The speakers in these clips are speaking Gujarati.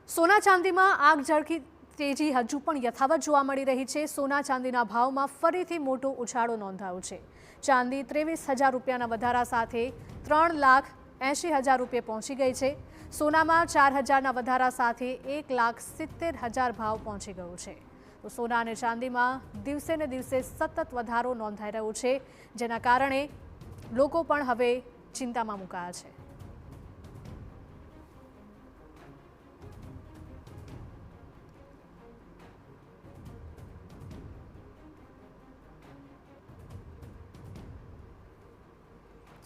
સોના ચાંદીમાં આગ ઝળકી તેજી હજુ પણ યથાવત જોવા મળી રહી છે। સોના ચાંદીના ભાવમાં ફરીથી મોટો ઉછાળો નોંધાયો છે। ચાંદી 23,000 રૂપિયાના વધારા સાથે 3,80,000 રૂપિયા પહોંચી ગઈ છે। સોનામાં 4,000ના વધારા સાથે 1,70,000 ભાવ પહોંચી ગયો છે। તો સોના અને ચાંદીમાં દિવસે ને દિવસે સતત વધારો નોંધાઈ રહ્યો છે, જેના કારણે લોકો પણ હવે ચિંતામાં મુકાયા છે।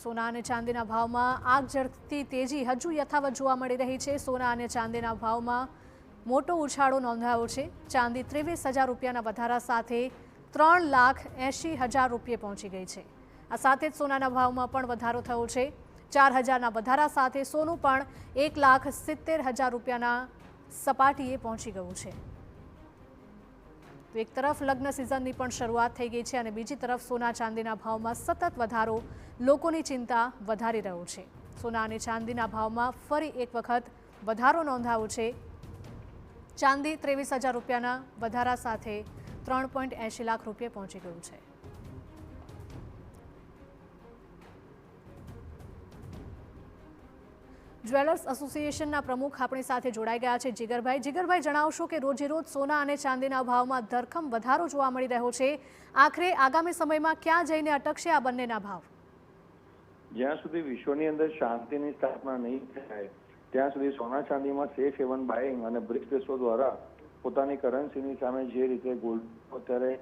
સોના અને ચાંદીના ભાવમાં આગ ઝળકતી તેજી હજુ યથાવત જોવા મળી રહી છે। સોના અને ચાંદીના ભાવમાં મોટો ઉછાળો નોંધાયો છે। ચાંદી 23,000 રૂપિયાના વધારા સાથે 3,80,000 રૂપિયા પહોંચી ગઈ છે। આ સાથે જ સોનાના ભાવમાં પણ વધારો થયો છે। 4,000ના વધારા સાથે સોનું પણ 1,70,000 રૂપિયાના સપાટીએ પહોંચી ગયું છે। તો એક તરફ લગ્ન સિઝનની પણ શરૂઆત થઈ ગઈ છે અને બીજી તરફ સોના ચાંદીના ભાવમાં સતત વધારો લોકોની ચિંતા વધારી રહ્યો છે। સોના અને ચાંદીના ભાવમાં ફરી એક વખત વધારો નોંધાયો છે। ચાંદી 23,000 રૂપિયાના વધારા સાથે 3.80 લાખ રૂપિયા પહોંચી ગયું છે। જ્વેલર્સ એસોસિએશનના પ્રમુખ આપણી સાથે જોડાઈ ગયા છે જીગરભાઈ જણાવશો કે રોજે રોજ સોના અને ચાંદીના ભાવમાં ધરખમ વધારો જોવા મળી રહ્યો છે। આખરે આગામી સમયમાં ક્યાં જઈને અટકશે આ બંનેના ભાવ? જ્યાં સુધી વિશ્વની અંદર શાંતિની સ્થાપના નહીં થાય ત્યાં સુધી સોના ચાંદીમાં સેફ હેવન બાઇંગ અને બ્રિક્સ દેશો દ્વારા પોતાની કરન્સીની સામે જે રીતે ગોલ્ડ અત્યારે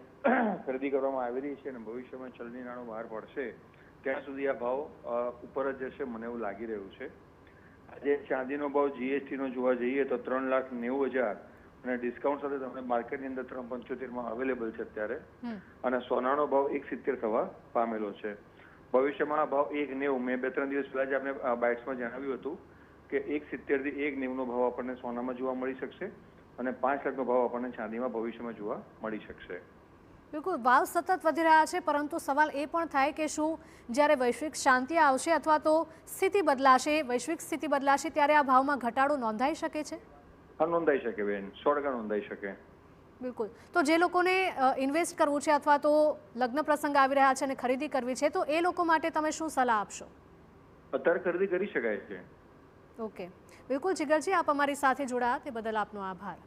ખરીદી કરવામાં આવી રહી છે અને ભવિષ્યમાં ચલણી નાણું બહાર પડશે ત્યાં સુધી આ ભાવ ઉપર જ જશે, મને એવું લાગી રહ્યું છે। આજે ચાંદીનો ભાવ જીએસટીનો જોવા જઈએ તો 3,90,000 અને ડિસ્કાઉન્ટ સાથે તમને માર્કેટની અંદર 3,75માં અવેલેબલ છે અત્યારે, અને સોનાનો ભાવ 1,70 થવા પામેલો છે। ભવિષ્યમાં આ ભાવ 1,90, મેં 2-3 દિવસ પહેલા જ આપણે બાઇટ્સમાં જણાવ્યું હતું કે 1,70 થી 1,90નો ભાવ આપણને સોનામાં જોવા મળી શકશે અને 5 લાખનો ભાવ આપણને ચાંદીમાં ભવિષ્યમાં જોવા મળી શકશે। બિલકુલ, ભાવ સતત વધી રહ્યા છે, પરંતુ સવાલ એ પણ થાય કે શું જ્યારે વૈશ્વિક શાંતિ આવશે અથવા તો સ્થિતિ બદલાશે, વૈશ્વિક સ્થિતિ બદલાશે ત્યારે આ ભાવમાં ઘટાડો નોંધાઈ શકે છે? હા, નોંધાઈ શકે બેન, 100% નોંધાઈ શકે। બિલકુલ, તો જે લોકોને ઇન્વેસ્ટ કરવું છે અથવા તો લગ્ન પ્રસંગ આવી રહ્યા છે અને ખરીદી કરવી છે, તો એ લોકો માટે તમે શું સલાહ આપશો? અત્યારે ખરીદી કરી શકાય છે। ઓકે, બિલકુલ જીગરજી, આપ અમારી સાથે જોડાયા તે બદલ આપનો આભાર।